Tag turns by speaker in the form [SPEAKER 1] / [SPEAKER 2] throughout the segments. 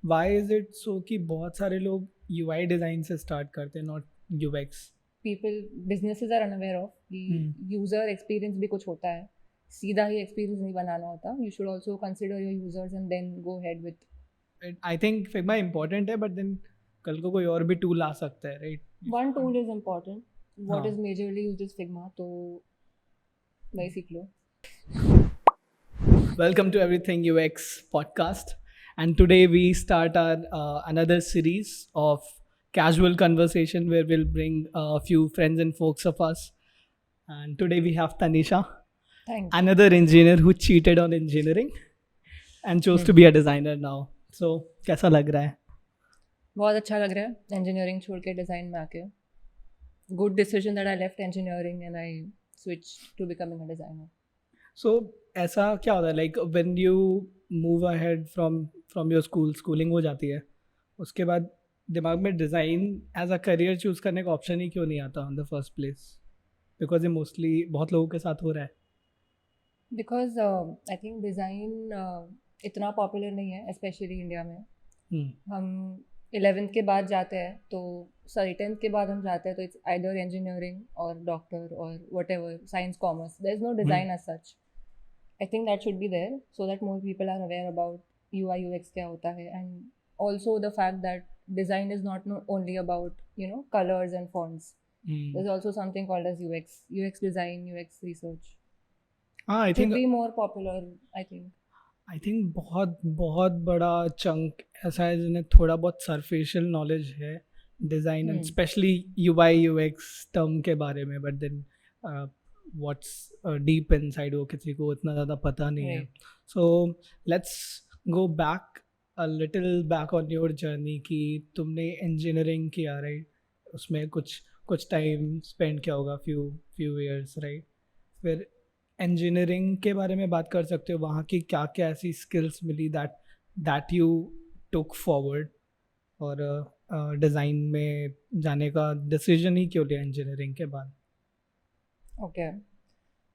[SPEAKER 1] Why is it so कि बहुत सारे लोग यूआई डिज़ाइन से स्टार्ट करते हैं, not UX?
[SPEAKER 2] People businesses are unaware of कि यूज़र एक्सपीरियंस भी कुछ होता है, सीधा ही एक्सपीरियंस नहीं बनाना होता. You should also consider your users and then go head with.
[SPEAKER 1] I think Figma important है, बट देन कल को कोई और भी टूल आ सकता है, right?
[SPEAKER 2] One tool is important. What
[SPEAKER 1] हाँ.
[SPEAKER 2] Is majorly use is Figma, तो वही सीख लो.
[SPEAKER 1] Welcome to Everything UX podcast. And today we start our another series of casual conversation where we'll bring a few friends and folks of us. And today we have Tanisha,
[SPEAKER 2] thank you.
[SPEAKER 1] another engineer who cheated on engineering and chose to be a designer now. So, कैसा लग रहा है?
[SPEAKER 2] बहुत अच्छा लग रहा है engineering छोड़ के डिज़ाइन में आके. Good decision that I left engineering and I switch to becoming a designer.
[SPEAKER 1] So, ऐसा क्या होता है, like when you move ahead from your schooling हो जाती है, उसके बाद दिमाग में design as a career choose करने का ऑप्शन ही क्यों नहीं आता in the first place? Because ये मोस्टली बहुत लोगों के साथ हो रहा है.
[SPEAKER 2] बिकॉज आई थिंक डिज़ाइन इतना पॉपुलर नहीं है, स्पेशली इंडिया में. हम 11th के बाद जाते हैं तो, सॉरी 10th के बाद हम जाते हैं तो इट्स आइदर इंजीनियरिंग और डॉक्टर और whatever, science commerce. There is no design as such. I think that should be there so that more people are aware about UI UX क्या होता है, and also the fact that design is not only about colors and fonts. There's also something called as UX design, UX research.
[SPEAKER 1] हाँ, आई
[SPEAKER 2] Should
[SPEAKER 1] think
[SPEAKER 2] be more popular, I think.
[SPEAKER 1] बहुत बहुत बड़ा chunk ऐसा है जिन्हें थोड़ा बहुत सरफेशियल नॉलेज है design and specially UI UX term के बारे में, but then what's deep inside वो किसी को इतना ज़्यादा पता नहीं है.
[SPEAKER 2] Right.
[SPEAKER 1] So let's go back a little back on your journey कि तुमने इंजीनियरिंग किया, राइट? उसमें कुछ टाइम स्पेंड किया होगा, फ्यू ईयर्स, राइट? फिर इंजीनियरिंग के बारे में बात कर सकते हो, वहाँ की क्या क्या ऐसी स्किल्स मिली दैट यू टुक फॉरवर्ड, और डिज़ाइन में जाने का डिसीजन ही क्यों लिया इंजीनियरिंग के बाद?
[SPEAKER 2] Okay.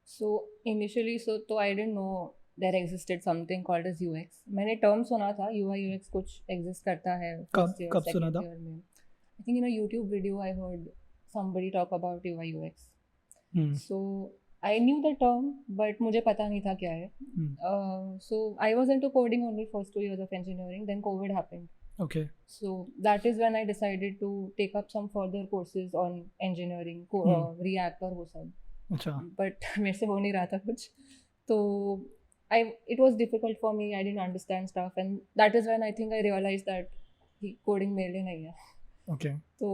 [SPEAKER 2] So initially, तो I didn't know there existed something called as UX. मैंने टर्म सुना था UI UX कुछ एग्जिस्ट करता है फर्स्ट ईयर
[SPEAKER 1] कब सुना
[SPEAKER 2] सेकंड
[SPEAKER 1] था?
[SPEAKER 2] ईयर में. I think in a YouTube video I heard somebody talk about UI UX. So I knew the term, but मुझे पता नहीं था क्या है. So I was into coding only first 2 years of engineering. Then COVID happened.
[SPEAKER 1] Okay.
[SPEAKER 2] So that is when I decided to take up some further courses on engineering, React और वो सब.
[SPEAKER 1] अच्छा.
[SPEAKER 2] But मेरे से हो नहीं रहा था कुछ, तो it was difficult for me. I didn't understand stuff, and that is when I think I realized that coding मेरे लिए नहीं है.
[SPEAKER 1] Okay.
[SPEAKER 2] So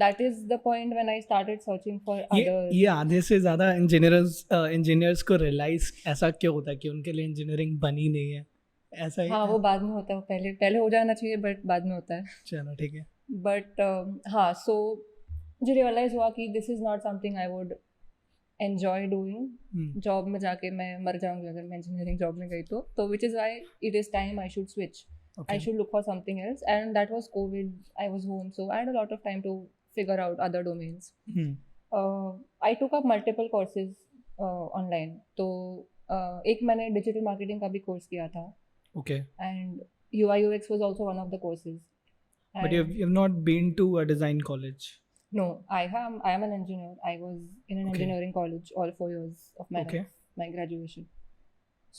[SPEAKER 2] that is the point when I started searching for other.
[SPEAKER 1] ये आधे से ज़्यादा engineers को realise ऐसा क्यों होता है कि उनके लिए इंजीनियरिंग बनी नहीं है? ऐसा ही.
[SPEAKER 2] हाँ, वो बाद में होता है, पहले हो जाना चाहिए, बट बाद में होता है.
[SPEAKER 1] चलो ठीक है.
[SPEAKER 2] बट हाँ, सो मुझे रियलाइज हुआ कि this is not something I would enjoy doing. Job में जाके मैं मर जाऊंगी अगर मैं इंजीनियरिंग जॉब में गई तो which is why it is time I should switch. I should look for something else, and that was COVID. I was home, so I had a lot of time to figure out other domains. I took up multiple courses online. तो एक मैंने digital marketing का भी course किया था.
[SPEAKER 1] Okay.
[SPEAKER 2] And UI UX was also one of the courses.
[SPEAKER 1] But you've not been to a design college?
[SPEAKER 2] No, I am an engineer. I was in an engineering college all 4 years of my life, my graduation.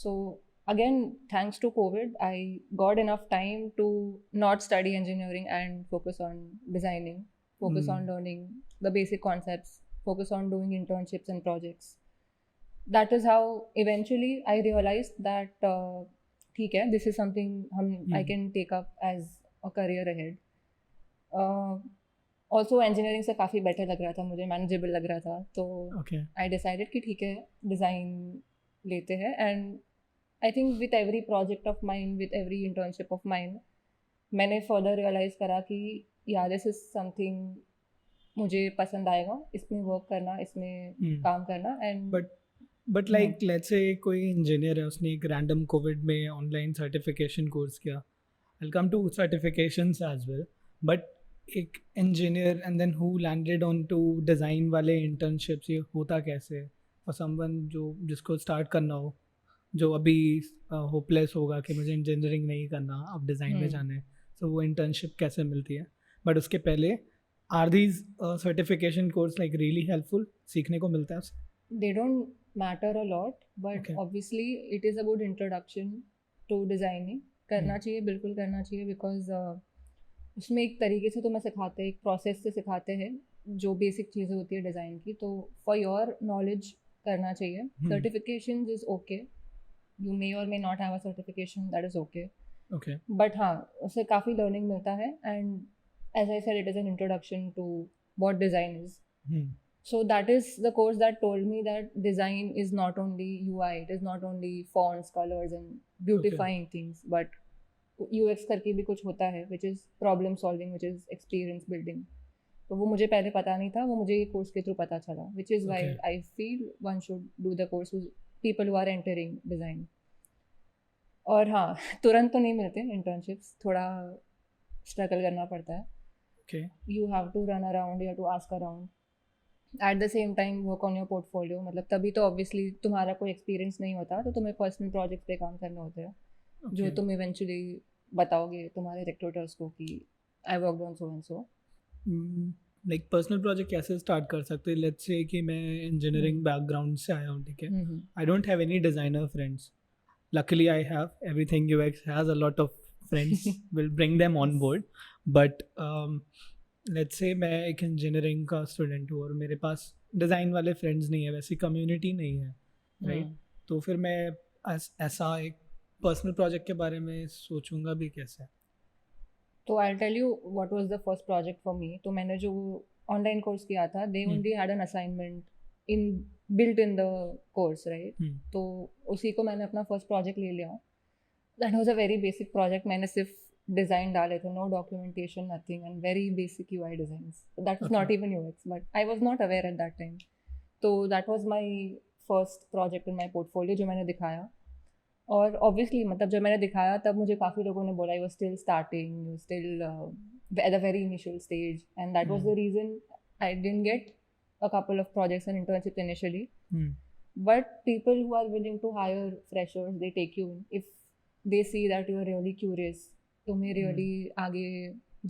[SPEAKER 2] So again, thanks to COVID, I got enough time to not study engineering and focus on designing, focus on learning the basic concepts, focus on doing internships and projects. That is how eventually I realized that ठीक है, this is something I can take up as a career ahead. Also engineering से काफ़ी better लग रहा था मुझे, manageable लग रहा था, तो I decided कि ठीक है, design लेते हैं. And I think with every project of mine, with every internship of mine, मैंने further realize करा कि yeah, this is something मुझे पसंद आएगा, इसमें work करना, इसमें काम करना. And
[SPEAKER 1] but like let's say कोई इंजीनियर है, उसने एक random COVID में ऑनलाइन सर्टिफिकेशन कोर्स किया. I'll come to certifications as well, but एक engineer and then who landed on to design वाले इंटर्नशिप्स, ये होता कैसे for someone जिसको स्टार्ट करना हो, जो अभी होपलेस होगा कि मुझे इंजीनियरिंग नहीं करना, अब डिज़ाइन में जाना है. तो वो इंटर्नशिप कैसे मिलती है, बट उसके पहले are these certification course like really helpful, सीखने को मिलता है उससे?
[SPEAKER 2] They don't matter a lot, but
[SPEAKER 1] Okay.
[SPEAKER 2] obviously it is a good introduction to designing. करना चाहिए, बिल्कुल करना चाहिए, बिकॉज उसमें एक तरीके से तो मैं सिखाते हैं, एक प्रोसेस से सिखाते हैं जो बेसिक चीज़ें होती है डिज़ाइन की, तो फॉर योर नॉलेज करना चाहिए. Certification is okay, you may or may not have a certification, that is okay,
[SPEAKER 1] okay.
[SPEAKER 2] But हाँ उससे काफ़ी लर्निंग मिलता है. And as I said, it is an introduction to what design is. So that is the course that told me that design is not only UI, it is not only fonts, colors and beautifying things, but UX करके भी कुछ होता है, which is problem solving, which is experience building. तो वो मुझे पहले पता नहीं था, वो मुझे ये कोर्स के थ्रू पता चला, which is why I feel one should do the course, people who are entering design. और हाँ, तुरंत तो नहीं मिलते इंटर्नशिप्स, थोड़ा स्ट्रगल करना पड़ता है.
[SPEAKER 1] Okay.
[SPEAKER 2] You have to run around, you have to ask around. At the same time work on your portfolio. मतलब तभी तो ऑब्वियसली तुम्हारा कोई एक्सपीरियंस नहीं होता, तो तुम्हें पर्सनल प्रोजेक्ट पे काम करने होते हैं, जो तुम इवेंचुअली बताओगे तुम्हारे रिक्रूटर्स को कि I worked on so and so.
[SPEAKER 1] Like personal project कैसे स्टार्ट कर सकते हैं? लेट्स से कि मैं इंजीनियरिंग बैकग्राउंड से आया हूँ, ठीक है, I don't have any designer friends. Luckily I have everything UX has a lot of friends, will bring them on board. But let's से मैं एक इंजीनियरिंग का स्टूडेंट हूँ और मेरे पास डिज़ाइन वाले फ्रेंड्स नहीं है, वैसी कम्युनिटी नहीं है, राइट? तो फिर मैं ऐसा एक पर्सनल प्रोजेक्ट के बारे में सोचूंगा भी कैसे?
[SPEAKER 2] तो I tell you what was the first project for me. तो मैंने जो ऑनलाइन कोर्स किया था, they only had an assignment in built in the course, right? तो उसी को मैंने अपना फर्स्ट प्रोजेक्ट ले लिया. That was a very basic project. मैंने सिर्फ डिज़ाइन डाले थे, no documentation, nothing, and very basic UI designs. That was not even UX, but I was not aware eight that time. तो that was my first project in my portfolio जो मैंने दिखाया. और obviously मतलब जब मैंने दिखाया तब मुझे काफ़ी लोगों ने बोला, you are still starting, you still at a very initial stage, and that was the reason I didn't get a couple of projects and internships initially. But people who are willing to hire freshers, they take you in if they see that you are really curious, तुम्हें really आगे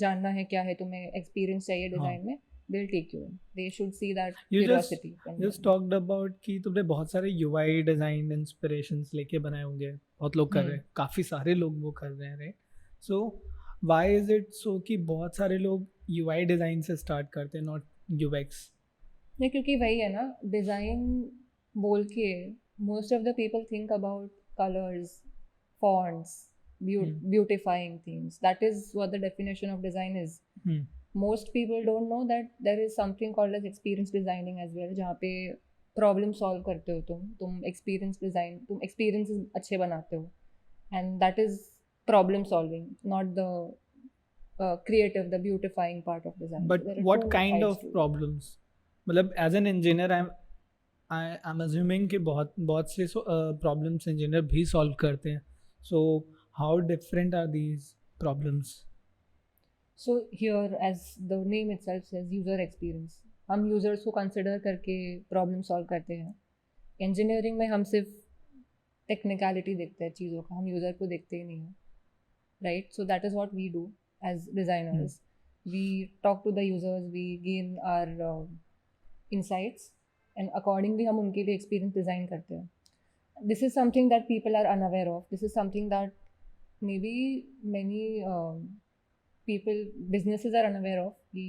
[SPEAKER 2] जानना है क्या है, तुम्हें experience चाहिए design में, they'll take you in. They should see that curiosity.
[SPEAKER 1] You just talked about कि तुमने बहुत सारे UI डिज़ाइन इंस्पिरेशंस लेके बनाए होंगे, बहुत लोग कर रहे हैं, काफ़ी सारे लोग वो कर रहे हैं, right? So why is it so कि बहुत सारे लोग UI डिज़ाइन से स्टार्ट करते हैं, नॉट UX?
[SPEAKER 2] नहीं, क्योंकि वही है ना, डिज़ाइन बोल के most of the people think about colours, fonts, beautifying things. That is what the definition of design is. Most people don't know that there is something called as experience designing as well, जहाँ पे problem solve करते हो तुम experience design, तुम experiences अच्छे बनाते हो, and that is problem solving, not the creative, the beautifying part of design.
[SPEAKER 1] But
[SPEAKER 2] so
[SPEAKER 1] what kind of problems? मतलब as an engineer I'm assuming कि बहुत से problems engineer भी solve करते हैं. So how different are these problems?
[SPEAKER 2] So here, as the name itself says, user experience. हम users को consider करके problem solve करते हैं. Engineering में हम सिर्फ technicality देखते हैं चीज़ों का, हम user को देखते ही नहीं हैं, right? So that is what we do as designers. We talk to the users, we gain our insights, and accordingly हम उनके लिए experience design करते हैं. This is something that people are unaware of. This is something that maybe many people, businesses are unaware of. कि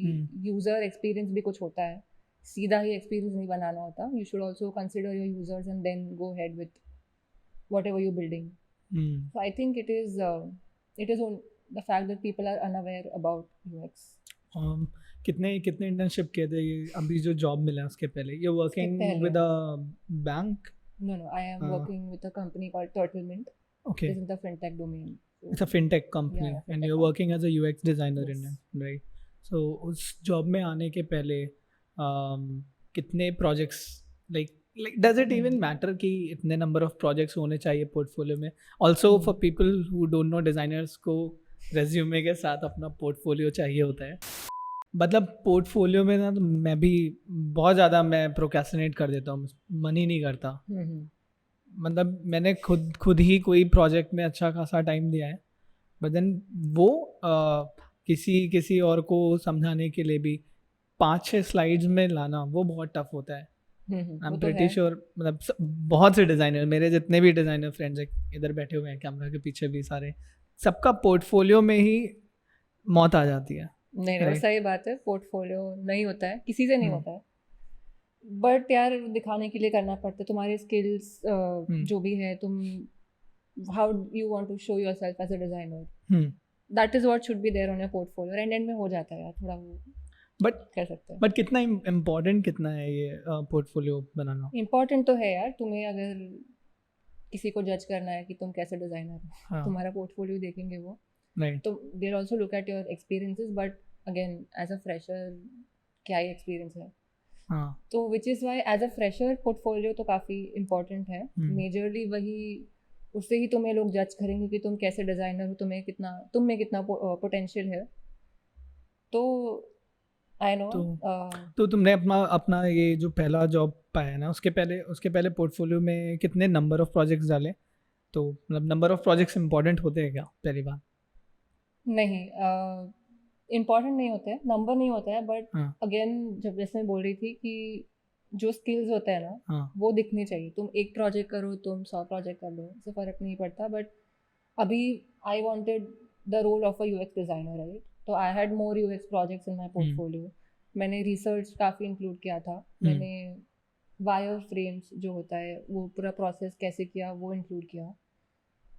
[SPEAKER 2] user experience भी कुछ होता है, सीधा ही experience नहीं बनाना होता. You should also consider your users and then go ahead with whatever you're building. So I think it is on the fact that people are unaware about UX.
[SPEAKER 1] कितने internship किए थे अभी जो जॉब मिला उसके पहले? You're working with a bank?
[SPEAKER 2] No, I am working with a company called Turtlemint.
[SPEAKER 1] Okay.
[SPEAKER 2] This is the fintech domain. So
[SPEAKER 1] it's a fintech company,
[SPEAKER 2] yeah,
[SPEAKER 1] and you're working as a UX designer
[SPEAKER 2] yes.
[SPEAKER 1] in it, right? So उस job में आने के पहले कितने projects, like does it even matter कि इतने number of projects होने चाहिए पोर्टफोलियो में? Also for people who don't no, designers को रेज्यूमे के साथ अपना पोर्टफोलियो चाहिए होता है. मतलब पोर्टफोलियो में ना, तो मैं भी बहुत ज़्यादा मैं प्रोक्रेस्टिनेट कर देता हूँ, मन ही नहीं करता. मतलब मैंने खुद ही कोई प्रोजेक्ट में अच्छा खासा टाइम दिया है, बट देन वो किसी और को समझाने के लिए भी 5-6 स्लाइड्स में लाना वो बहुत टफ होता है। आई
[SPEAKER 2] वो
[SPEAKER 1] एम
[SPEAKER 2] तो
[SPEAKER 1] प्रिटी
[SPEAKER 2] है।
[SPEAKER 1] श्योर, मतलब बहुत से डिज़ाइनर, मेरे जितने भी डिज़ाइनर फ्रेंड्स इधर बैठे हुए हैं कैमरा के पीछे भी सारे, सबका पोर्टफोलियो में ही मौत आ जाती है।
[SPEAKER 2] नहीं नहीं, वो
[SPEAKER 1] राइट।
[SPEAKER 2] सही बात है, पोर्टफोलियो नहीं होता है, किसी से नहीं होता है, बट यार दिखाने के लिए करना पड़ता है तुम्हारे स्किल्स जो भी है, तुम how you want to show yourself as a designer, that is what should be there on your portfolio, and में हो जाता है यार थोड़ा वो
[SPEAKER 1] बट
[SPEAKER 2] कर सकते हैं।
[SPEAKER 1] बट कितना इम्पोर्टेंट कितना है ये पोर्टफोलियो बनाना?
[SPEAKER 2] इम्पॉर्टेंट तो है यार, तुम्हें अगर किसी को जज करना है कि तुम कैसे डिजाइनर हो,
[SPEAKER 1] हाँ
[SPEAKER 2] तुम्हारा पोर्टफोलियो देखेंगे वो,
[SPEAKER 1] राइट।
[SPEAKER 2] तो they also look at your experiences, but again as a fresher क्या ही एक्सपीरियंस है,
[SPEAKER 1] हाँ
[SPEAKER 2] तो which is why as a fresher portfolio तो काफ़ी इम्पोर्टेंट है। मेजरली वही, उससे ही तुम्हें लोग जज करेंगे कि तुम कैसे डिज़ाइनर हो, तुम में कितना पोटेंशियल है। तो आई नो
[SPEAKER 1] तो तुमने अपना अपना ये जो पहला जॉब पाया ना, उसके पहले पोर्टफोलियो में कितने नंबर ऑफ प्रोजेक्ट्स डाले? तो मतलब नंबर ऑफ प्रोजेक्ट्स इंपॉर्टेंट होते हैं क्या पहली बार?
[SPEAKER 2] नहीं, इम्पॉर्टेंट नहीं होता है, नंबर नहीं होता है, बट
[SPEAKER 1] हाँ
[SPEAKER 2] अगेन जब जैसे मैं बोल रही थी कि जो स्किल्स होता है ना,
[SPEAKER 1] हाँ
[SPEAKER 2] वो दिखनी चाहिए। तुम एक प्रोजेक्ट करो, तुम 100 प्रोजेक्ट कर लो, इससे फ़र्क नहीं पड़ता, बट अभी I wanted the role of a UX designer, right? तो I had more UX projects in my portfolio. मैंने रिसर्च काफ़ी इंक्लूड किया था, मैंने वायर फ्रेम्स जो होता है वो पूरा प्रोसेस कैसे किया वो इंक्लूड किया।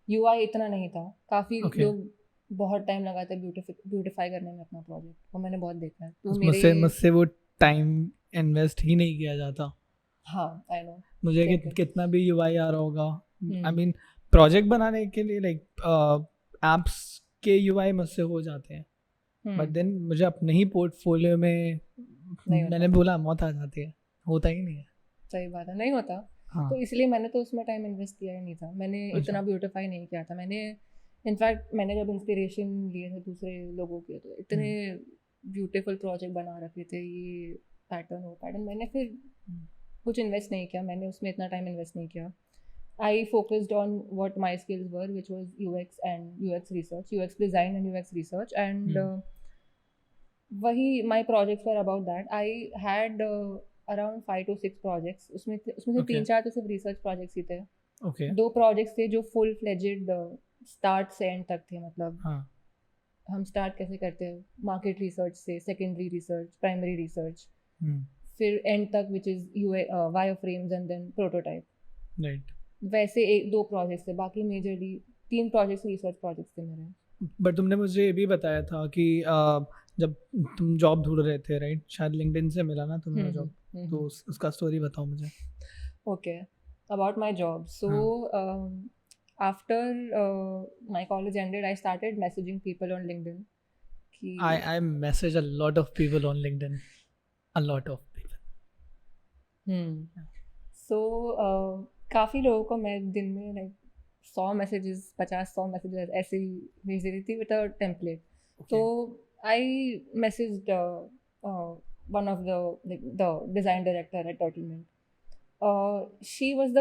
[SPEAKER 2] यूआई इतना नहीं था, काफ़ी
[SPEAKER 1] ओके।
[SPEAKER 2] लोग बहुत टाइम लगाते हैं ब्यूटिफाई करने में अपना प्रोजेक्ट, वो मैंने बहुत देखा है। तो
[SPEAKER 1] मुझसे
[SPEAKER 2] मेरे
[SPEAKER 1] मुझसे वो टाइम इन्वेस्ट ही नहीं किया जाता।
[SPEAKER 2] हाँ आई नो,
[SPEAKER 1] मुझे
[SPEAKER 2] सेम थिंग।
[SPEAKER 1] कितना भी यूआई आ रहा होगा, आई मीन प्रोजेक्ट बनाने के लिए लाइक एप्स के यूआई मुझसे हो जाते हैं, बट देन मुझे अपने ही पोर्टफोलियो में
[SPEAKER 2] नहीं
[SPEAKER 1] मैंने
[SPEAKER 2] होता,
[SPEAKER 1] बोला मौत आ जाती है, होता ही नहीं है।
[SPEAKER 2] सही बात है, नहीं होता।
[SPEAKER 1] हाँ
[SPEAKER 2] तो इसलिए मैंने तो उसमें टाइम इन्वेस्ट किया ही नहीं था, मैंने
[SPEAKER 1] अच्छा।
[SPEAKER 2] इतना ब्यूटिफाई नहीं किया था। मैंने इनफैक्ट मैंने जब इंस्पिरेशन लिए थे दूसरे लोगों के, तो इतने ब्यूटीफुल प्रोजेक्ट बना रखे थे, ये पैटर्न वो पैटर्न, मैंने फिर कुछ इन्वेस्ट नहीं किया, मैंने उसमें इतना टाइम इन्वेस्ट नहीं किया। I focused on what my skills were, which was UX and UX research, UX design and UX research, and वही my projects were about that. I had around 5 to 6 projects, उसमें से
[SPEAKER 1] okay
[SPEAKER 2] 3-4 तो सिर्फ research projects ही थे।
[SPEAKER 1] Okay
[SPEAKER 2] 2 projects थे जो full fledged start से end तक थे, मतलब
[SPEAKER 1] हाँ
[SPEAKER 2] हम स्टार्ट कैसे करते हैं मार्केट रिसर्च से, secondary research, primary research,
[SPEAKER 1] hmm
[SPEAKER 2] फिर एंड तक which is wire frames and then prototype.
[SPEAKER 1] Right.
[SPEAKER 2] वैसे 1-2 प्रोजेक्ट्स थे, बाकी मेजरली 3 प्रोजेक्ट्स रिसर्च प्रोजेक्ट्स थे मेरे।
[SPEAKER 1] बट तुमने मुझे ये भी बताया था कि जब तुम जॉब ढूंढ रहे थे, राइट, शायद लिंक्डइन से मिला ना तुम्हें वो जॉब, तो उसका स्टोरी बताओ मुझे।
[SPEAKER 2] Okay, about my job. So, after my college ended, I started messaging people on LinkedIn. कि
[SPEAKER 1] I message a lot of people on LinkedIn, a lot of people.
[SPEAKER 2] So, काफ़ी लोगों को मैं दिन में like 100 मैसेजेस, 50-100 मैसेजेस ऐसे ही भेज देती थी विद अ टेम्पलेट। तो आई messaged one of the design director at Turtlemint. She was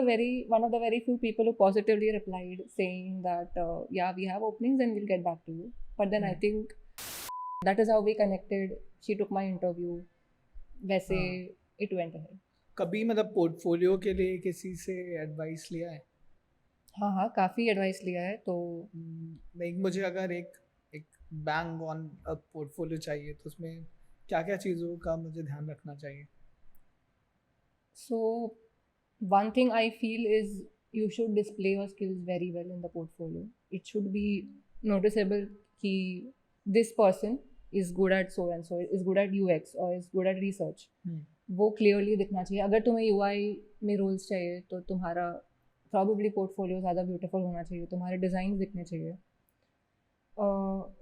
[SPEAKER 2] one of the very few people who positively replied saying that yeah, we have openings and we'll get back to you. But then I think that is how we connected. She took my interview. वैसे it went ahead.
[SPEAKER 1] कभी मतलब portfolio के लिए किसी से advice लिया है?
[SPEAKER 2] हाँ, काफ़ी एडवाइस लिया है। तो
[SPEAKER 1] लाइक मुझे अगर एक एक बैंग ऑन पोर्टफोलियो चाहिए तो उसमें क्या क्या चीज़ों का मुझे ध्यान रखना चाहिए?
[SPEAKER 2] So one thing I feel is you should display your skills very well in the portfolio. It should be noticeable कि this person is good at so and so, is good at UX or is good at research. वो clearly दिखना चाहिए। अगर तुम्हें UI में roles चाहिए तो तुम्हारा प्रॉबेबली पोर्टफोलियो ज़्यादा ब्यूटीफुल होना चाहिए, तुम्हारे डिज़ाइन दिखने चाहिए।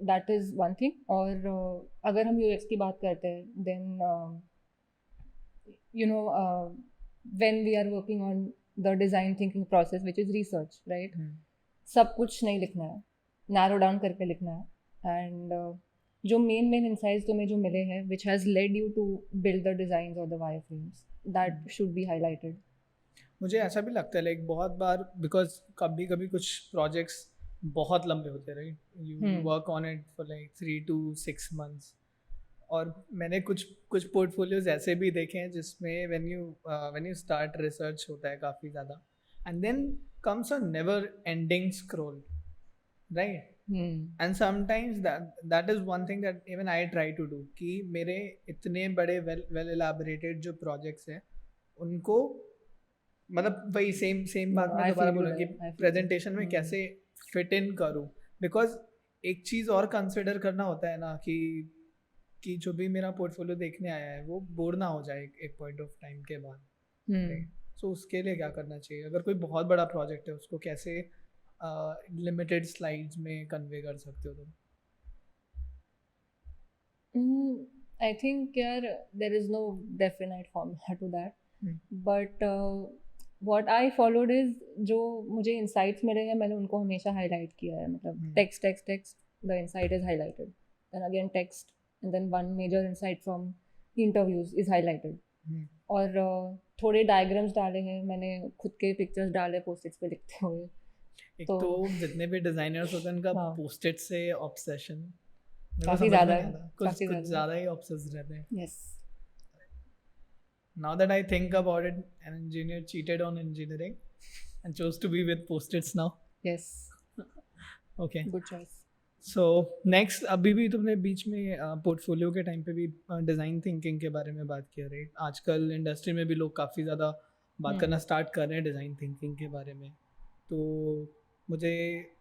[SPEAKER 2] That is one thing. और अगर हम UX की बात करते हैं then you know when we are working on the design thinking process which is research, right? सब कुछ नहीं लिखना है, नैरो डाउन करके लिखना है। एंड जो मेन इंसाइट्स तुम्हें जो मिले हैं which has led you to build the designs or the wireframes, that should be highlighted.
[SPEAKER 1] मुझे ऐसा भी लगता है लाइक बहुत बार, बिकॉज कभी कभी कुछ प्रोजेक्ट्स बहुत लंबे होते हैं, right? You work on it for like 3 to 6 months. और मैंने कुछ कुछ पोर्टफोलियोज ऐसे भी देखे हैं जिसमें व्हेन यू स्टार्ट रिसर्च होता है काफ़ी ज़्यादा, and then comes a never ending scroll, right? And sometimes that is one thing that even I try to do, कि मेरे इतने बड़े वेल एलाबोरेटेड जो प्रोजेक्ट्स हैं उनको, मतलब वही सेम बात मैं दोबारा बोलूँ कि प्रेजेंटेशन में कैसे फिट इन करूँ, बिकॉज एक चीज़ और कंसिडर करना होता है ना कि जो भी मेरा पोर्टफोलियो देखने आया है वो बोर ना हो जाए एक पॉइंट ऑफ टाइम के बाद, राइट? सो उसके लिए क्या करना चाहिए? अगर कोई बहुत बड़ा प्रोजेक्ट है उसको कैसे लिमिटेड स्लाइड्स में कन्वे कर सकते हो तुम?
[SPEAKER 2] I think यार there is no definite formula to that, but what I followed is जो मुझे insights मिले हैं मैंने उनको हमेशा highlight किया है, मतलब text the insight is highlighted, then again text, and then one major insight from interviews is highlighted, और थोड़े diagrams डाले हैं मैंने, खुद के pictures डाले post-its पे लिखते हुए।
[SPEAKER 1] एक तो जितने भी डिजाइनर्स होते हैं उनका पोस्ट-इट से ऑब्सेशन
[SPEAKER 2] काफी ज़्यादा है,
[SPEAKER 1] कुछ ज़्यादा ही ऑब्सेस्ड रहते हैं।
[SPEAKER 2] Yes.
[SPEAKER 1] Now that I think about it, an engineer cheated on engineering and chose to be with post-its now.
[SPEAKER 2] Yes.
[SPEAKER 1] Okay.
[SPEAKER 2] Good choice.
[SPEAKER 1] So next, अभी भी तुमने बीच में पोर्टफोलियो के टाइम पे भी डिज़ाइन थिंकिंग के बारे में बात किया, राइट? आजकल इंडस्ट्री में भी लोग काफ़ी ज़्यादा बात करना स्टार्ट कर रहे हैं डिज़ाइन थिंकिंग के बारे में। तो मुझे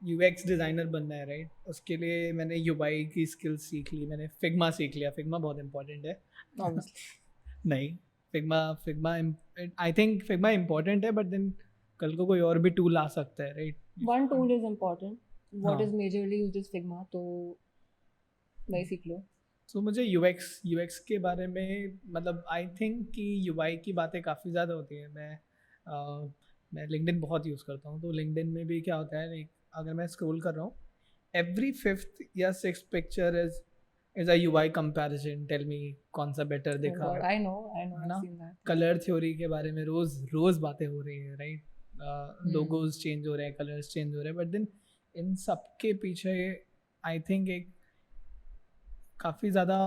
[SPEAKER 1] यूएक्स डिज़ाइनर बनना है, राइट? उसके लिए मैंने यूआई की स्किल्स सीख ली, मैंने फिग्मा सीख लिया। फिग्मा बहुत इंपॉर्टेंट है। नहीं, फिग्मा आई थिंक फिग्मा इम्पॉर्टेंट है, बट देन कल को कोई और भी टूल आ सकता है, right?
[SPEAKER 2] One tool is important, what is majorly used is Figma, तो वही सीख लो।
[SPEAKER 1] सो मुझे यूएक्स के बारे में, मतलब आई थिंक कि यूआई की बातें काफ़ी ज़्यादा होती हैं। मैं लिंक्डइन बहुत यूज़ करता हूँ, तो लिंक्डइन में भी क्या होता है, लाइक अगर मैं स्क्रॉल कर रहा हूँ, एवरी 5th या 6th picture is a UI comparison, tell me कौन सा बेटर दिखा।
[SPEAKER 2] आई नो
[SPEAKER 1] ना, कलर थ्योरी के बारे में रोज बातें हो रही है, राइट? लोगोज चेंज हो रहे हैं, कलर्स चेंज हो रहे हैं, बट देन इन सब के पीछे आई थिंक एक काफ़ी ज़्यादा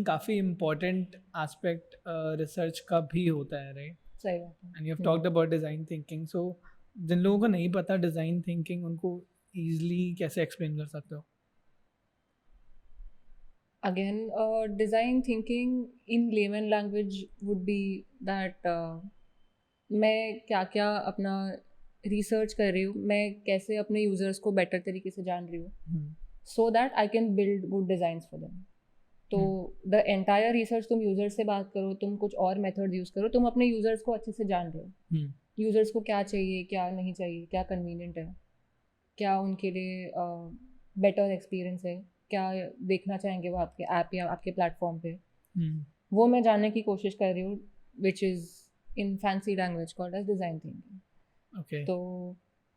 [SPEAKER 1] काफ़ी इम्पोर्टेंट एस्पेक्ट रिसर्च का भी होता है, राइट?
[SPEAKER 2] सही बात है।
[SPEAKER 1] And you have talked about design thinking, so जिन लोगों को नहीं पता डिज़ाइन थिंकिंग, उनको ईजिली कैसे एक्सप्लेन कर सकते हो?
[SPEAKER 2] Again, design thinking in layman language would be that मैं क्या क्या अपना रिसर्च कर रही हूँ, मैं कैसे अपने यूज़र्स को बेटर तरीके से जान रही हूँ, so that I can build good designs for them. तो द एंटायर रिसर्च, तुम यूज़र्स से बात करो, तुम कुछ और मेथड यूज़ करो, तुम अपने यूज़र्स को अच्छे से जान रहे हो, यूज़र्स को क्या चाहिए, क्या नहीं चाहिए, क्या कन्वीनियंट है, क्या उनके लिए बेटर एक्सपीरियंस है, क्या देखना चाहेंगे वो आपके ऐप या आपके प्लेटफॉर्म पे, वो मैं जानने की कोशिश कर रही हूँ, which is in fancy language called as design thinking.
[SPEAKER 1] Okay,
[SPEAKER 2] तो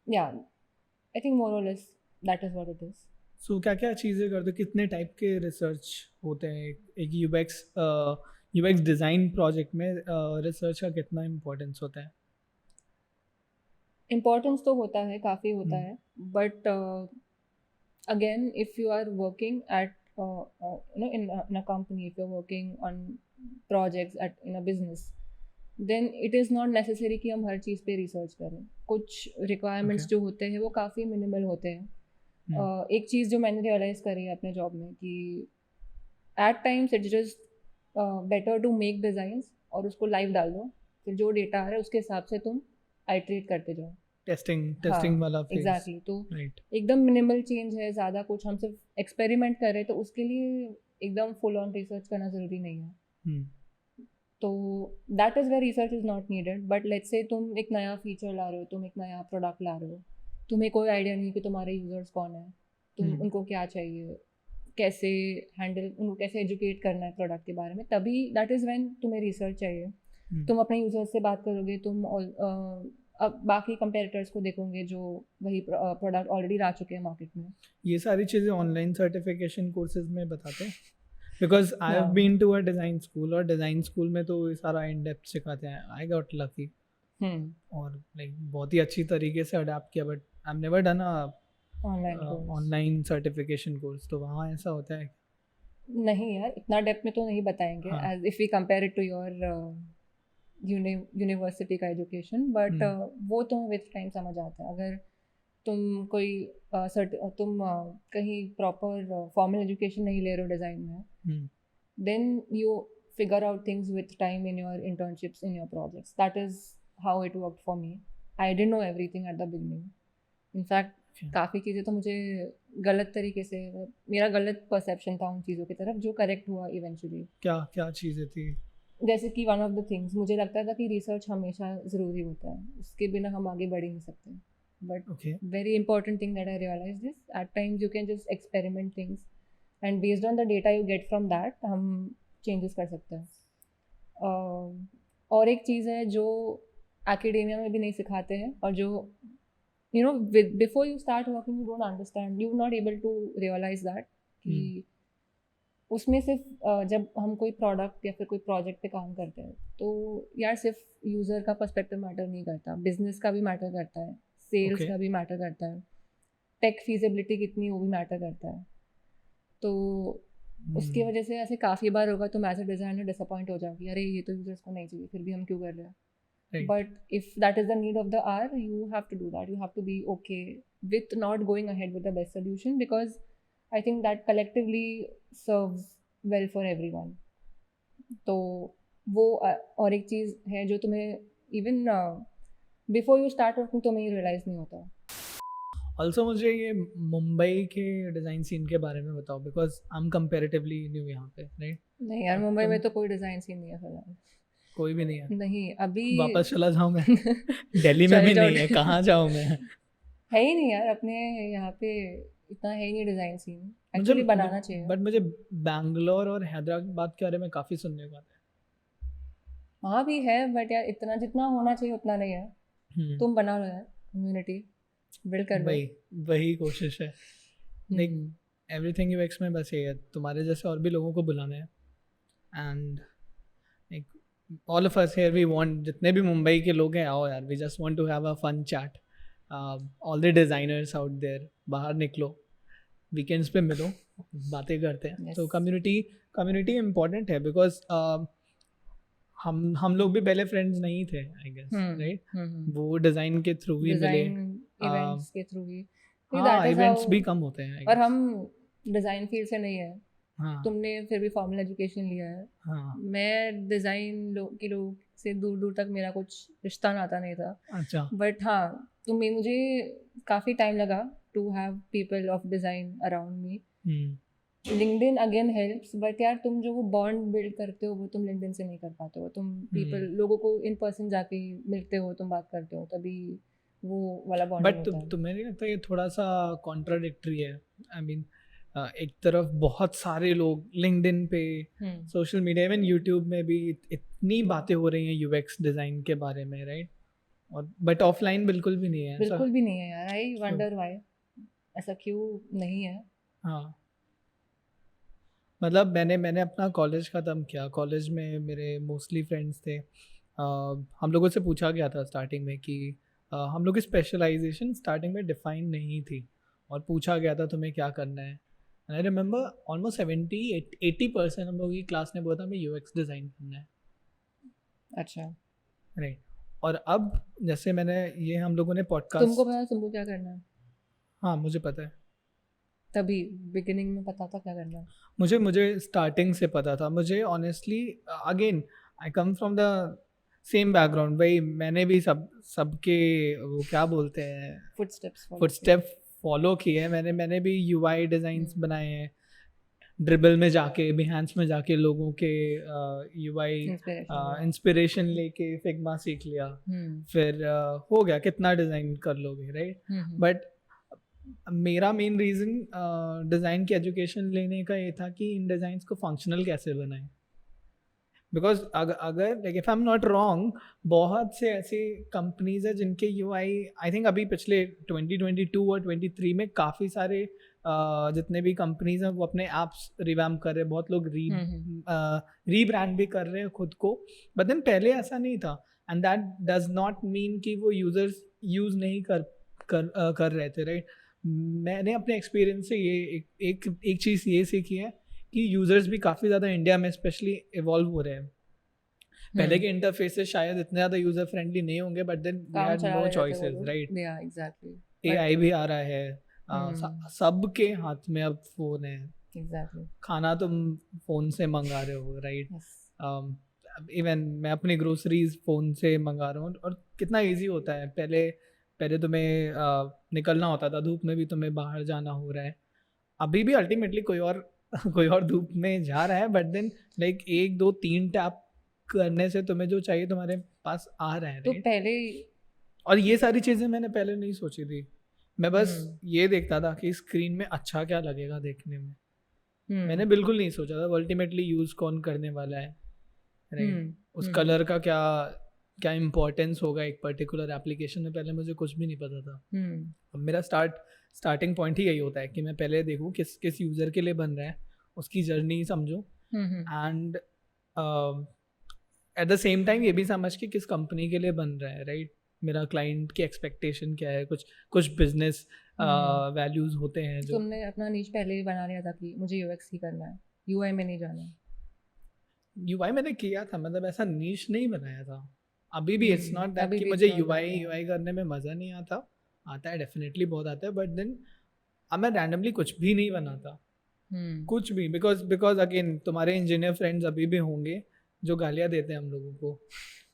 [SPEAKER 2] या I think more or less that is what it is.
[SPEAKER 1] So क्या क्या चीज़ें करते हो? कितने टाइप के रिसर्च होते हैं एक यूएक्स डिज़ाइन प्रोजेक्ट में? रिसर्च का कितना इम्पोर्टेंस होता है?
[SPEAKER 2] इम्पोर्टेंस तो होता है, काफ़ी होता है, but again, if you are working at in a company, if you're working on projects in a business, then it is not necessary कि हम हर चीज़ पे रिसर्च करें। कुछ रिक्वायरमेंट्स जो होते हैं वो काफ़ी मिनिमल होते हैं। एक चीज़ जो मैंने रियलाइज़ करी है अपने जॉब में कि at times it's just better to make designs और उसको लाइव डाल दो, फिर जो डेटा आ रहा है उसके हिसाब से तुम आइटरेट करते जाओ।
[SPEAKER 1] टेस्टिंग वाला फेज।
[SPEAKER 2] एग्जैक्टली, तो एकदम मिनिमल चेंज है, ज़्यादा कुछ हम सिर्फ एक्सपेरिमेंट कर रहे हैं, तो उसके लिए एकदम फुल ऑन रिसर्च करना ज़रूरी नहीं है। तो that is where research is not needed. But let's say तुम एक नया फीचर ला रहे हो, तुम एक नया प्रोडक्ट ला रहे हो, तुम्हें कोई आइडिया नहीं कि तुम्हारे यूज़र्स कौन है, तुम उनको क्या चाहिए, कैसे हैंडल, उनको कैसे एजुकेट करना है प्रोडक्ट के बारे में, तभी दैट इज़ व्हेन तुम्हें रिसर्च चाहिए। तुम अपने यूज़र्स से बात करोगे, तुम अब बाकी कंपेरेटर्स को देखोगे जो वही प्रोडक्ट ऑलरेडी ला चुके हैं मार्केट में।
[SPEAKER 1] ये सारी चीज़ें ऑनलाइन सर्टिफिकेशन कोर्सेज में बताते हैं, because I have been to a design school, और डिज़ाइन स्कूल में तो ये सारा इन डेप्थ सिखाते हैं। आई गॉट लकी और लाइक बहुत ही अच्छी तरीके से अडेप्ट किया, but I never done a
[SPEAKER 2] online course
[SPEAKER 1] online certification course, तो वहाँ ऐसा होता है?
[SPEAKER 2] नहीं यार, इतना डेप्थ में तो नहीं बताएंगे
[SPEAKER 1] हाँ।
[SPEAKER 2] As if we compare it to your university का एजुकेशन, बट वो तुम्हें विथ टाइम समझ आता है। अगर तुम कोई तुम कहीं प्रॉपर फॉर्मल एजुकेशन नहीं ले रहे हो डिज़ाइन में, then you figure out things with time in your internships, in your projects. That is how it worked for me. I didn't know everything at the beginning. In fact, काफ़ी चीज़ें तो मुझे गलत तरीके से, मेरा गलत परसेप्शन था उन चीज़ों की तरफ, जो करेक्ट हुआ इवेंचुअली।
[SPEAKER 1] क्या क्या चीज़ें थी?
[SPEAKER 2] जैसे कि वन ऑफ द थिंग्स, मुझे लगता था कि रिसर्च हमेशा ज़रूरी होता है, उसके बिना हम आगे बढ़ ही नहीं सकते। But very important thing that I realise this, at times you can just experiment things and based on the data you get from that हम चेंजेस कर सकते हैं। और एक चीज़ है जो एकेडेमिया में भी नहीं सिखाते हैं, और जो you know before you start working you don't understand, you not able to realise that कि उसमें सिर्फ जब हम कोई प्रोडक्ट या फिर कोई प्रोजेक्ट पे काम करते हैं तो यार सिर्फ यूज़र का पर्सपेक्टिव मैटर नहीं करता, बिजनेस का भी मैटर करता है, सेल्स का भी मैटर करता है, टेक फीजिबिलिटी कितनी वो भी मैटर करता है। तो उसकी वजह से ऐसे काफ़ी बार होगा तुम एज ए डिज़ाइनर डिसअपॉइंट हो जाओगी, अरे ये तो यूजर्स को नहीं चाहिए फिर भी हम क्यों कर रहे हैं। But if that is the need of the hour, you have to do that, you have to be okay with not going ahead with the best solution, because I think that collectively serves well for everyone. तो वो और एक चीज़ है जो तुम्हें even before you start working तुम्हें realise नहीं होता।
[SPEAKER 1] ऑल्सो मुझे ये मुंबई के डिज़ाइन सीन के बारे में बताओ, because I am comparatively new यहाँ पे, राइट?
[SPEAKER 2] नहीं यार, मुंबई में तो कोई डिज़ाइन सीन नहीं है फिलहाल।
[SPEAKER 1] कोई भी नहीं है?
[SPEAKER 2] नहीं, अभी
[SPEAKER 1] वापस चला जाऊँ मैं? दिल्ली में भी नहीं है, कहाँ जाऊँ मैं?
[SPEAKER 2] है ही नहीं यार, अपने यहाँ पे इतना है ही नहीं डिज़ाइन सीन, एक्चुअली बनाना चाहिए।
[SPEAKER 1] बट मुझे बैंगलोर और हैदराबाद के बारे में काफ़ी सुनने को आता है।
[SPEAKER 2] वहाँ भी है, बट यार इतना जितना होना चाहिए उतना नहीं है। तुम बना लो यार, कम्युनिटी बिल्ड कर लो।
[SPEAKER 1] वही कोशिश है। लाइक एवरीथिंग यूएक्स में बस ये है, तुम्हारे जैसे और भी लोगों को बुलाना है, and like all of us here we want, जितने भी मुंबई के लोग हैं आओ यार, we just want to have a fun chat. All the designers out there, बाहर निकलो, वीकेंड्स पे मिलो, बातें करते हैं।
[SPEAKER 2] Yes.
[SPEAKER 1] तो कम्युनिटी इम्पोर्टेंट है, बिकॉज हम लोग भी पहले फ्रेंड्स नहीं थे, आई गेस, राइट? वो डिज़ाइन के थ्रू ही मिले,
[SPEAKER 2] इवेंट्स के थ्रू ही।
[SPEAKER 1] हाँ, इवेंट्स भी कम होते हैं,
[SPEAKER 2] और हम डिज़ाइन फील्ड से नहीं है।
[SPEAKER 1] हाँ,
[SPEAKER 2] तुमने फिर भी फॉर्मल एजुकेशन लिया है।
[SPEAKER 1] हाँ,
[SPEAKER 2] मैं डिज़ाइन के लोग से दूर दूर तक मेरा कुछ रिश्ता नाता नहीं था।
[SPEAKER 1] अच्छा।
[SPEAKER 2] बट हाँ, मुझे काफ़ी टाइम लगा to have people of design around me. LinkedIn again helps, but यार तुम जो वो बॉन्ड बिल्ड करते हो वो तुम लिंक्डइन से नहीं कर पाते हो। तुम लोगों को इन पर्सन जाके मिलते हो, तुम बात करते हो, तभी वो वाला बॉन्ड होता है।
[SPEAKER 1] बट तुम्हें नहीं लगता ये थोड़ा सा कॉन्ट्राडिक्टरी है? आई मीन एक तरफ बहुत सारे लोग लिंक्डइन पे, सोशल मीडिया, इवन यूट्यूब में भी इतनी बातें हो रही हैं यूएक्स डिज़ाइन के बारे में, राइट? और बट ऑफलाइन बिल्कुल भी नहीं है।
[SPEAKER 2] बिल्कुल भी नहीं है यार। आई वंडर व्हाई ऐसा क्यों नहीं है।
[SPEAKER 1] हाँ, मतलब मैंने अपना कॉलेज ख़त्म किया, कॉलेज में मेरे मोस्टली फ्रेंड्स थे। हम लोगों से पूछा गया था स्टार्टिंग में कि हम लोग की स्पेशलाइजेशन स्टार्टिंग में डिफाइन नहीं थी, और पूछा गया था तुम्हें क्या करना है। आई रिमेंबर ऑलमोस्ट 70-80% हम लोगों की क्लास ने बोला था हमें यूएक्स डिज़ाइन करना है।
[SPEAKER 2] अच्छा,
[SPEAKER 1] राइट। और अब जैसे मैंने ये हम लोगों ने पॉडकास्ट,
[SPEAKER 2] तुमको पता तुमको क्या करना है?
[SPEAKER 1] हाँ, मुझे पता है।
[SPEAKER 2] तभी बिगिनिंग में पता था क्या करना है?
[SPEAKER 1] मुझे स्टार्टिंग से पता था। मुझे honestly again I come from the same background, भाई मैंने भी सबके वो क्या बोलते हैं फुटस्टेप फॉलो किए हैं। मैंने भी यूआई डिज़ाइंस बनाए हैं, ड्रिबल में जाके, बिहांस में जाके लोगों के यूआई इंस्पिरेशन लेके फिग्मा सीख लिया, फिर हो गया, कितना डिज़ाइन कर लोगे, राइट? बट मेरा मेन रीज़न डिज़ाइन की एजुकेशन लेने का ये था कि इन डिज़ाइंस को फंक्शनल कैसे बनाएं। बिकॉज अगर like if I am not wrong, बहुत से ऐसी कंपनीज है जिनके यूआई आई थिंक अभी पिछले 2022 और 23 में काफ़ी सारे जितने भी कंपनीज हैं वो अपने ऐप्स रिवैम्प कर रहे हैं, बहुत लोग रीब्रांड भी कर रहे हैं खुद को। बट देन पहले ऐसा नहीं था, and that does not mean कि वो यूजर्स यूज़ नहीं कर कर रहे थे, राइट. मैंने अपने एक्सपीरियंस से ये एक चीज़ ये सीखी है कि यूज़र्स भी काफ़ी ज़्यादा इंडिया में स्पेशली इवॉल्व हो रहे हैं. पहले के इंटरफेसेस शायद इतने ज़्यादा यूज़र फ्रेंडली नहीं होंगे, but then we had no choices, right.
[SPEAKER 2] Yeah exactly.
[SPEAKER 1] AI भी आ रहा है, सबके हाथ में अब फ़ोन है.
[SPEAKER 2] एग्जैक्टली.
[SPEAKER 1] खाना तुम फ़ोन से मंगा रहे हो, राइट. इवन मैं अपनी ग्रोसरीज फ़ोन से मंगा रहा हूँ, और कितना इजी होता है. पहले तुम्हें निकलना होता था धूप में भी, तुम्हें बाहर जाना हो रहा है. अभी भी अल्टीमेटली कोई और धूप में जा रहा है, बट देन लाइक 1 2 3 टैप करने से तुम्हें जो चाहिए तुम्हारे पास आ रहा है,
[SPEAKER 2] तो
[SPEAKER 1] right?
[SPEAKER 2] पहले.
[SPEAKER 1] और ये सारी चीज़ें मैंने पहले नहीं सोची थी. मैं बस ये देखता था कि स्क्रीन में अच्छा क्या लगेगा देखने में. मैंने बिल्कुल नहीं सोचा था अल्टीमेटली यूज़ कौन करने वाला है, राइट. उस कलर का क्या इम्पोर्टेंस होगा एक पर्टिकुलर एप्लीकेशन में, पहले मुझे कुछ भी नहीं पता था. अब मेरा स्टार्टिंग पॉइंट ही यही होता है कि मैं पहले देखूँ किस यूज़र के लिए बन रहा है, उसकी जर्नी समझूँ, and at the same time ये भी समझ के किस कंपनी के लिए बन रहा है, राइट. मेरा क्लाइंट की एक्सपेक्टेशन क्या है, कुछ बिजनेस वैल्यूज होते हैं जो.
[SPEAKER 2] तुमने अपना नीश पहले ही बना लिया था कि मुझे यूएक्स ही करना है, यूआई में नहीं जाना है.
[SPEAKER 1] यूआई मैंने किया था, मतलब ऐसा नीश नहीं बनाया था. अभी भी इट्स नॉट दैट कि मुझे यूआई करने में मज़ा नहीं आता है, डेफिनेटली बहुत आता है, बट देन अब मैं रैंडमली कुछ भी नहीं बनाता, कुछ भी. बिकॉज अगेन तुम्हारे इंजीनियर फ्रेंड्स अभी भी होंगे जो गालियाँ देते हैं हम लोगों को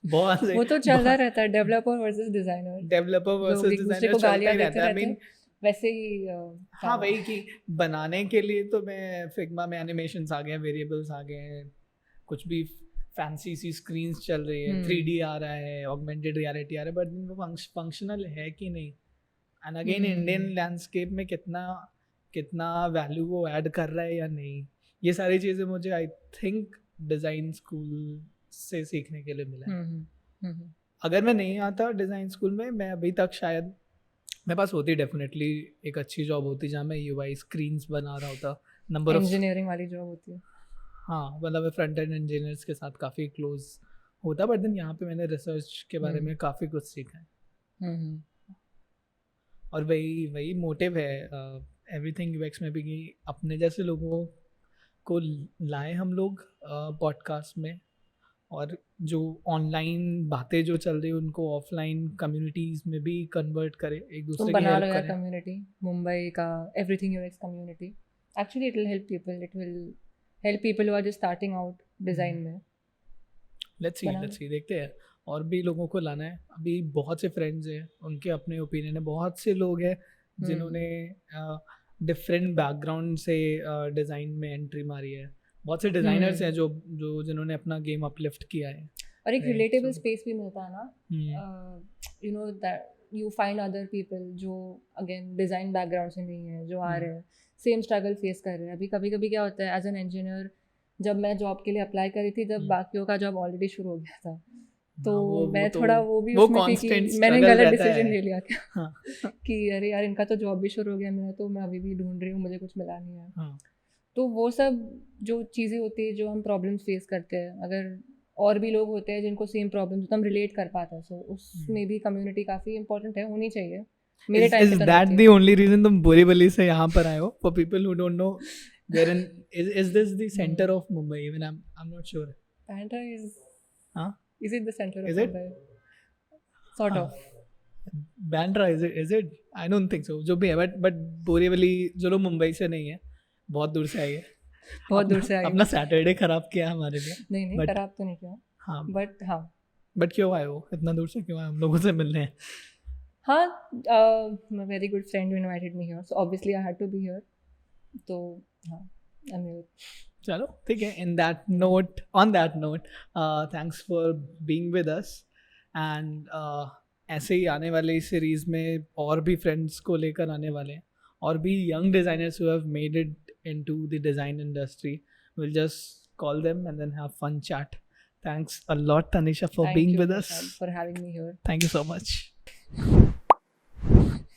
[SPEAKER 1] बहुत.
[SPEAKER 2] वो तो चलता रहता है, डेवलपर वर्सेस डिजाइनर को गालियाँ देते रहते हैं. वैसे ही
[SPEAKER 1] हाँ वही कि बनाने के लिए तो मैं फिग्मा में एनिमेशंस आ गए हैं, वेरिएबल्स आ गए हैं, कुछ भी फैंसी सी स्क्रीन्स चल रही है, 3D आ रहा है, ऑगमेंटेड रियलिटी आ रहा है, बट वो फंक्शनल है कि नहीं. एंड अगेन इंडियन लैंडस्केप में कितना वैल्यू वो ऐड कर रहा है या नहीं, ये सारी चीज़ें मुझे आई थिंक डिज़ाइन स्कूल से सीखने के लिए मिला. अगर मैं नहीं आता डिज़ाइन स्कूल में, मैं अभी तक शायद मेरे पास होती डेफिनेटली एक अच्छी जॉब होती जहाँ मैं यूआई स्क्रीन्स बना रहा होता. नंबर ऑफ
[SPEAKER 2] इंजीनियरिंग वाली जॉब होती है.
[SPEAKER 1] हाँ, मतलब फ्रंट एंड इंजीनियर्स के साथ काफ़ी क्लोज होता, बट देन यहाँ पे मैंने रिसर्च के बारे में काफ़ी कुछ सीखा है. और वही मोटिव है एवरीथिंग यूएक्स में भी, कि अपने जैसे लोगों को लाए हम लोग पॉडकास्ट में, और जो ऑनलाइन बातें जो चल रही है उनको ऑफलाइन कम्युनिटीज में भी कन्वर्ट करे, एक दूसरे की हेल्प करें.
[SPEAKER 2] कम्युनिटी मुंबई का everything UX community, actually it will help people who are just starting out design में. लेट्स
[SPEAKER 1] सी देखते हैं. और भी लोगों को लाना है. अभी बहुत से फ्रेंड्स हैं, उनके अपने ओपिनियन है. बहुत से लोग हैं जिन्होंने डिफरेंट बैकग्राउंड से डिज़ाइन में एंट्री मारी है. बहुत से डिज़ाइनर्स हैं जो जिन्होंने अपना गेम अपलिफ्ट किया है.
[SPEAKER 2] और एक रिलेटेबल स्पेस भी मिलता है ना, you know that you find other people जो अगेन डिज़ाइन बैकग्राउंड से नहीं है, जो आ रहे हैं सेम स्ट्रगल फेस कर रहे हैं. अभी कभी क्या होता है, एज एन इंजीनियर जब मैं जॉब के लिए अप्लाई करी थी, जब बाकियों का जॉब ऑलरेडी शुरू हो गया था, तो मैं थोड़ा वो भी उसमें थी कि मैंने गलत डिसीजन ले लिया क्या कि अरे यार इनका तो जॉब भी शुरू हो गया, मेरा तो मैं अभी भी ढूंढ रही हूँ, मुझे कुछ मिला नहीं है. तो वो सब जो चीज़ें होती है, जो हम प्रॉब्लम्स फेस करते हैं, अगर और भी लोग होते हैं जिनको सेम प्रॉब्लम्स तो हम रिलेट कर पाते हैं, सो उसमें भी कम्युनिटी काफ़ी इंपॉर्टेंट है, होनी चाहिए. मेरे टाइम पे
[SPEAKER 1] is that the only reason तुम बोरीवली से यहाँ पर आए हो? For people who don't know, where in is this the centre of Mumbai? Even I am not sure.
[SPEAKER 2] Bandra is
[SPEAKER 1] हाँ,
[SPEAKER 2] is it the center of
[SPEAKER 1] is it?
[SPEAKER 2] Mumbai? Sort of.
[SPEAKER 1] Bandra is it? I don't think so. जो भी है, but Borivali जो लोग मुंबई से नहीं है, बहुत दूर से आई है.
[SPEAKER 2] बहुत दूर से आई है.
[SPEAKER 1] अपना सैटरडे खराब किया हमारे लिए.
[SPEAKER 2] नहीं खराब तो नहीं किया.
[SPEAKER 1] हाँ,
[SPEAKER 2] बट
[SPEAKER 1] क्यों आए हो इतना दूर से? क्यों आए हम लोगों से मिलने?
[SPEAKER 2] हाँ, my very good friend who invited me here, so obviously I had to be here. तो हाँ, I'm here.
[SPEAKER 1] चलो ठीक है. on that note, thanks for being with us. And ऐसे ही आने वाले इस सीरीज में और भी फ्रेंड्स को लेकर आने वाले हैं, और भी young designers who have made it into the design industry. We'll just call them and then have fun chat. Thanks a lot, Tanisha, for being with us.
[SPEAKER 2] For having me here.
[SPEAKER 1] Thank you so much.